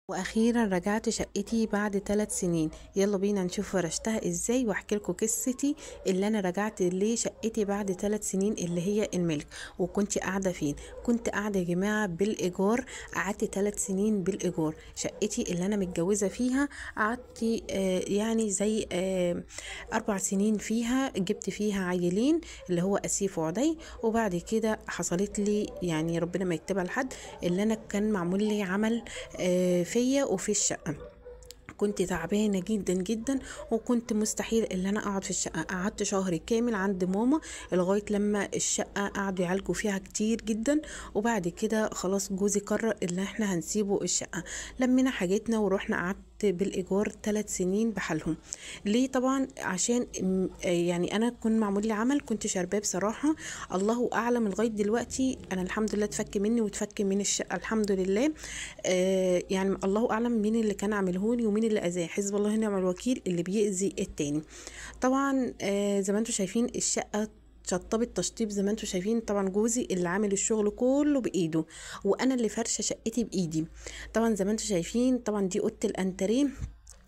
واخيرا رجعت شقتي بعد 3 سنين. يلا بينا نشوف فرشتها ازاي واحكي لكم قصتي اللي انا رجعت ليه شقتي بعد 3 سنين اللي هي الملك. وكنت قاعده فين؟ كنت قاعده يا جماعه بالايجار. قعدت 3 سنين بالايجار. شقتي اللي انا متجوزه فيها قعدت يعني زي 4 سنين فيها. جبت فيها عيلين اللي هو اسيف وعدي. وبعد كده حصلت لي يعني ربنا ما يكتبها لحد اللي انا كان معمول لي عمل فيا وفي الشقة. كنت تعبانة جدا جدا وكنت مستحيل ان انا اقعد في الشقة. قعدت شهر كامل عند ماما لغاية لما الشقة قعدوا يعالجوا فيها كتير جدا. وبعد كده خلاص جوزي قرر ان احنا هنسيبه الشقة. لمينا حاجتنا ورحنا قعدت بالايجار 3 سنين بحالهم. ليه؟ طبعا عشان يعني انا كنت معمول لي عمل كنت شارباه بصراحة. الله اعلم لغاية دلوقتي انا الحمد لله اتفك مني واتفك من الشقة الحمد لله. يعني الله اعلم مين اللي كان عاملهولي ومين اللي اذاه. حزب الله ونعم الوكيل اللي بيأذي التاني. طبعا زي ما انتم شايفين الشقه شطبت تشطيب زي ما انتم شايفين. طبعا جوزي اللي عامل الشغل كله بايده وانا اللي فرشه شقتي بايدي. طبعا زي ما انتم شايفين طبعا دي اوضه الانتريه.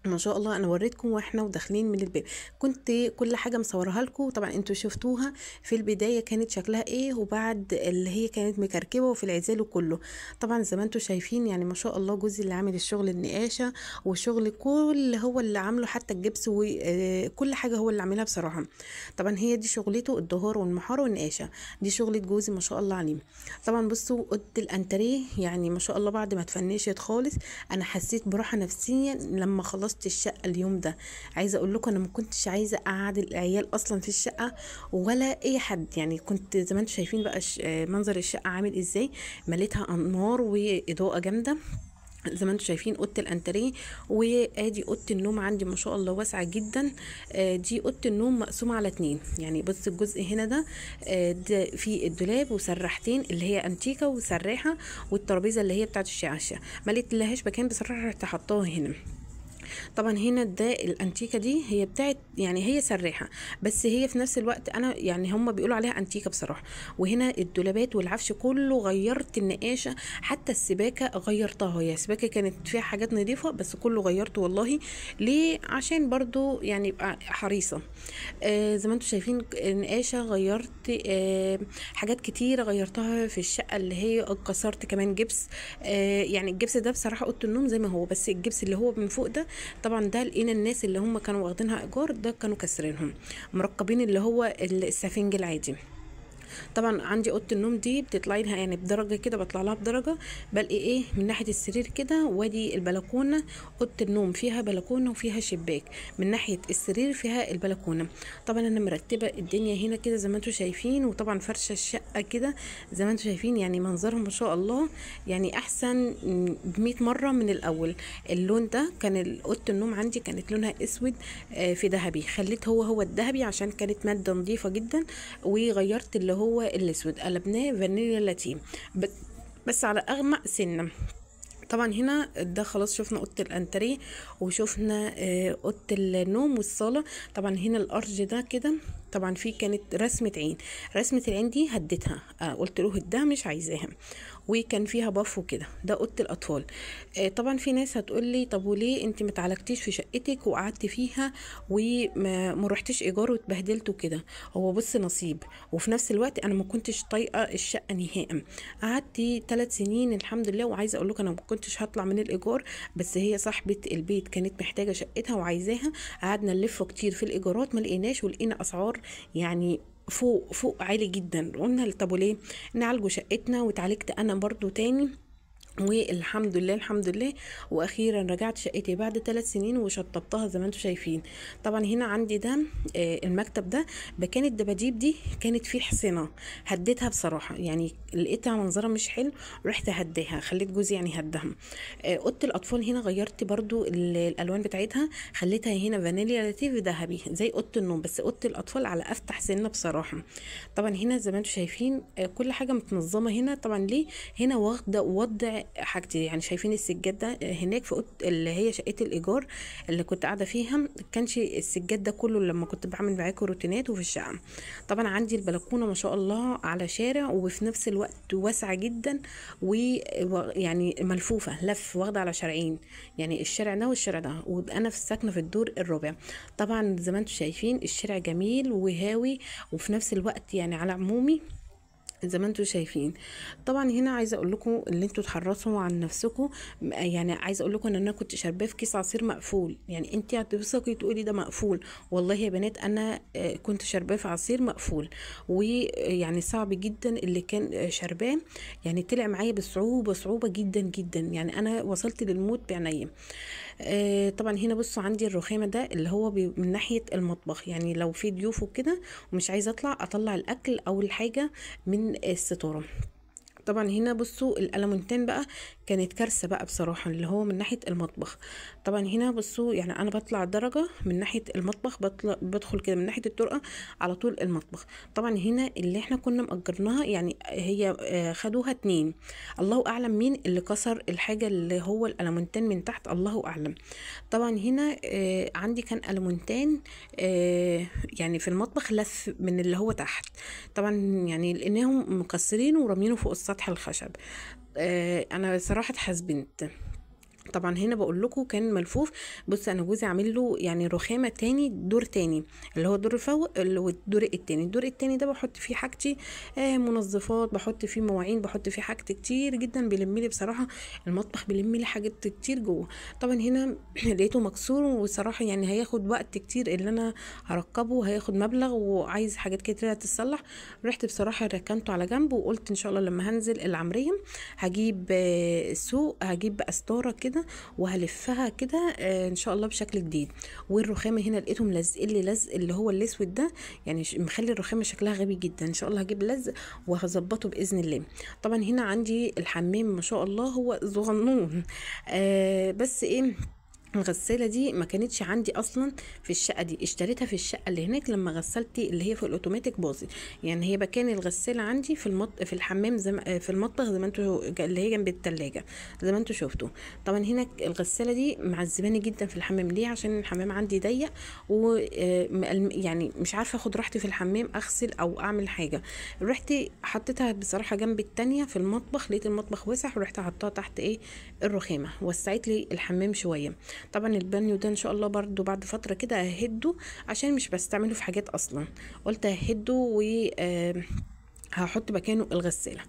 ما شاء الله انا وريتكم واحنا وداخلين من الباب. كنت كل حاجه مصورها لكم طبعا انتوا شفتوها في البدايه كانت شكلها ايه وبعد اللي هي كانت مكركبه وفي العزال وكله. طبعا زي ما انتوا شايفين يعني ما شاء الله جوزي اللي عامل الشغل النقاشه والشغل كل هو اللي عامله حتى الجبس وكل حاجه هو اللي عاملها بصراحه. طبعا هي دي شغلته الدهور والمحاره والنقاشه. دي شغله جوزي ما شاء الله عليه. طبعا بصوا اوضه الانتريه يعني ما شاء الله بعد ما اتفنشت خالص انا حسيت براحه نفسيا لما خلصت الشقه اليوم ده. عايزه اقول لكم انا ما كنتش عايزه اقعد العيال اصلا في الشقه ولا اي حد. يعني كنت زي ما انتم شايفين بقى منظر الشقه عامل ازاي. مليتها انوار واضاءه جامده زي ما انتم شايفين اوضه الانتريه. وادي اوضه النوم عندي ما شاء الله واسعه جدا. دي اوضه النوم مقسومه على 2. يعني بص الجزء هنا ده ده في الدولاب وسراحتين اللي هي انتيكه وسراحه والترابيزه اللي هي بتاعت الشاشه. ما لقيتلهاش مكان بصراحه رحت حطاها هنا. طبعا هنا ده الانتيكه دي هي بتاعت يعني هي سراحه بس هي في نفس الوقت انا يعني هم بيقولوا عليها انتيكه بصراحه. وهنا الدولابات والعفش كله غيرت النقاشه حتى السباكه غيرتها. هي السباكه كانت فيها حاجات نظيفه بس كله غيرته والله. ليه؟ عشان برضو يعني يبقى حريصه. زي ما انتم شايفين النقاشه غيرت حاجات كتيره غيرتها في الشقه اللي هي كسرت كمان جبس. يعني الجبس ده بصراحه اوضه النوم زي ما هو بس الجبس اللي هو من فوق ده طبعا ده لقينا الناس اللي هم كانوا واخدينها ايجار ده كانوا كسرينهم مركبين اللي هو السفنج العادي. طبعا عندي اوضه النوم دي بتطلعي لها يعني بدرجه كده بطلع لها بدرجه. بلاقي ايه من ناحيه السرير كده وادي البلكونه. اوضه النوم فيها بلكونه وفيها شباك. من ناحيه السرير فيها البلكونه. طبعا انا مرتبه الدنيا هنا كده زي ما انتم شايفين وطبعا فرشه الشقه كده زي ما انتم شايفين يعني منظرهم ما شاء الله يعني احسن ب100 مره من الاول. اللون ده كان اوضه النوم عندي كانت لونها اسود في ذهبي. خليت هو الذهبي عشان كانت ماده نظيفه جدا. وغيرت اللي هو الاسود قلبناه فانيليا لاتيه بس على اغمق سنه. طبعا هنا ده خلاص شفنا اوضه الانتريه وشفنا اوضه النوم والصاله. طبعا هنا الارج ده كده طبعا في كانت رسمه عين. رسمه العين دي هديتها قلت له هدها مش عايزاها. وكان فيها باف وكده. ده اوضه الاطفال. طبعا في ناس هتقول لي طب وليه انت ما اتعالجتيش في شقتك وقعدت فيها وما رحتيش ايجار واتبهدلت وكده. هو بص نصيب وفي نفس الوقت انا ما كنتش طايقه الشقه نهائي. قعدت 3 سنين الحمد لله. وعايزه اقول لك انا ما كنتش هطلع من الايجار بس هي صاحبه البيت كانت محتاجه شقتها وعايزاها. قعدنا نلف كتير في الايجارات ما لقيناش ولقينا اسعار يعني فوق عالي جدا. قلنا طب وليه نعالجوا شقتنا واتعالجت انا برضو تاني. والحمد لله الحمد لله. واخيرا رجعت شقتي بعد 3 سنين وشطبتها زي ما انتم شايفين. طبعا هنا عندي ده المكتب ده كانت الدباديب دي كانت فيه حصنه. هديتها بصراحه يعني لقيتها منظرها مش حلو رحت هديها. خليت جوزي يعني هدها. اوضه الاطفال هنا غيرت برضو الالوان بتاعتها. خليتها هنا فانيليا لاتيه ذهبي زي اوضه النوم بس اوضه الاطفال على افتح سنه بصراحه. طبعا هنا زي ما انتم شايفين كل حاجه متنظمه هنا. طبعا ليه؟ هنا واخده وضع حاجتي. يعني شايفين السجاد ده هناك في اوضه اللي هي شقه الايجار اللي كنت قاعده فيها، كانش السجاد ده كله لما كنت بعمل معاكم روتينات وفي الشقه. طبعا عندي البلكونه ما شاء الله على شارع، وفي نفس الوقت واسعه جدا، ويعني ملفوفه لف واخده على شارعين، يعني الشارع ده والشارع ده، وانا في ساكنه في الدور الرابع. طبعا زي ما انتم شايفين الشارع جميل وهاوي، وفي نفس الوقت يعني على عمومي زي ما انتوا شايفين. طبعا هنا عايزه اقول لكم اللي انتوا تحرصوا عن نفسكم. يعني عايزه اقول لكم ان انا كنت شارباه في كيس عصير مقفول، يعني انت هتبصقي تقولي ده مقفول، والله يا بنات انا كنت شارباه في عصير مقفول، ويعني صعب جدا اللي كان شارباه، يعني طلع معايا بصعوبه صعوبه جدا جدا، يعني انا وصلت للموت بعينيا. طبعا هنا بصوا عندي الرخامه ده اللي هو من ناحيه المطبخ، يعني لو في ضيوف وكده ومش عايزه اطلع الاكل او الحاجه من الستاره. طبعا هنا بصوا الالمونتين بقى كانت كارثه بقى بصراحه، اللي هو من ناحيه المطبخ. طبعا هنا بصوا يعني انا بطلع درجه من ناحيه المطبخ، بدخل كده من ناحيه الطرقه على طول المطبخ. طبعا هنا اللي احنا كنا مأجرناها يعني هي خدوها اتنين، الله اعلم مين اللي كسر الحاجه اللي هو الالمونتين من تحت، الله اعلم. طبعا هنا عندي كان ألمونتين يعني في المطبخ لف من اللي هو تحت، طبعا يعني لانهم مكسرين ورامينه فوق السطح الخشب. انا صراحه اتحزبنت. طبعا هنا بقول لكم كان ملفوف. بص انا جوزي عامل له يعني رخامه تاني، دور تاني اللي هو دور فوق، اللي هو الدور التاني. الدور التاني ده بحط فيه حاجتي، منظفات، بحط فيه مواعين، بحط فيه حاجتي كتير جدا، بيلم لي بصراحه المطبخ، بيلم لي حاجات كتير جوه. طبعا هنا لقيته مكسور، وصراحه يعني هياخد وقت كتير اللي انا هركبه، هياخد مبلغ وعايز حاجات كتير تتصلح. رحت بصراحه ركنته على جنب، وقلت ان شاء الله لما هنزل العمريه هجيب السوق، هجيب استاره كده وهلفها كده ان شاء الله بشكل جديد. والرخامه هنا لقيتهم لازقين لي لزق اللي هو الاسود ده، يعني مخلي الرخامه شكلها غبي جدا. ان شاء الله هجيب لزق وهظبطه باذن الله. طبعا هنا عندي الحمام ما شاء الله هو صغنون، بس ايه، الغسالة دي ما كانتش عندي اصلا في الشقة دي، اشتريتها في الشقة اللي هناك لما غسلتي اللي هي في الاوتوماتيك باظت. يعني هي مكان الغسالة عندي في الحمام في المطبخ زي ما انتوا، اللي هي جنب التلاجة زي ما انتوا شفتوا. طبعا هنا الغسالة دي معذباني جدا في الحمام. ليه؟ عشان الحمام عندي ضيق، و يعني مش عارفة اخد راحتي في الحمام اغسل او اعمل حاجة. رحت حطيتها بصراحة جنب التانية في المطبخ، لقيت المطبخ واسع، ورحت حطها تحت ايه الرخامة، وسعت لي الحمام شوية. طبعا البانيو ده ان شاء الله برضو بعد فتره كده اهده، عشان مش بستعمله في حاجات اصلا، قلت اهده و هحط مكانه الغسالة.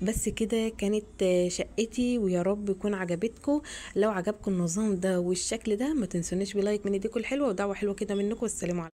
بس كده كانت شقتي، ويا رب يكون عجبتكم. لو عجبكم النظام ده والشكل ده ما تنسونيش بلايك من ايديكم الحلوه ودعوه حلوه كده منكم. والسلام عليكم.